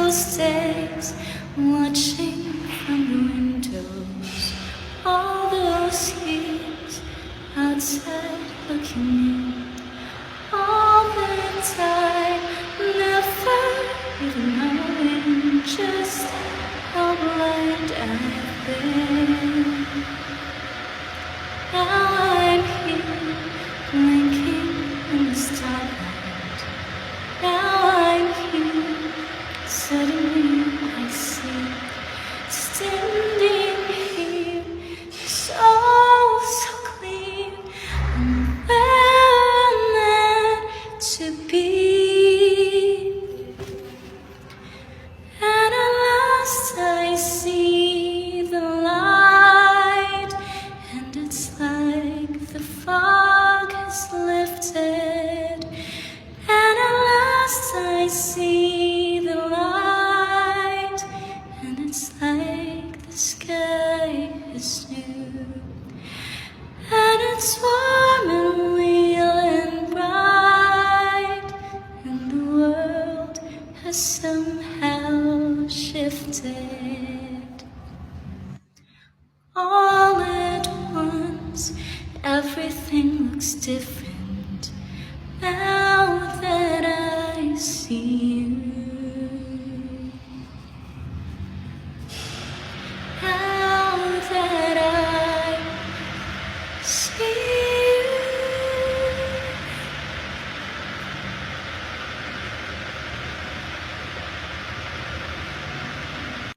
those days, watching from the windows, all those years outside looking in, all the time, never even knowing just how blind I've been. Now I'm here, blinking in the starlight. Now I'm here, suddenly I see, standing here, so clean. I'm where I'm meant to be. And at last I see the light, and it's like the fog has lifted. And at last I see the light, and it's like the sky is new. And it's warm and real and bright, and the world has somehow shifted. All at once, everything looks different now that I see you.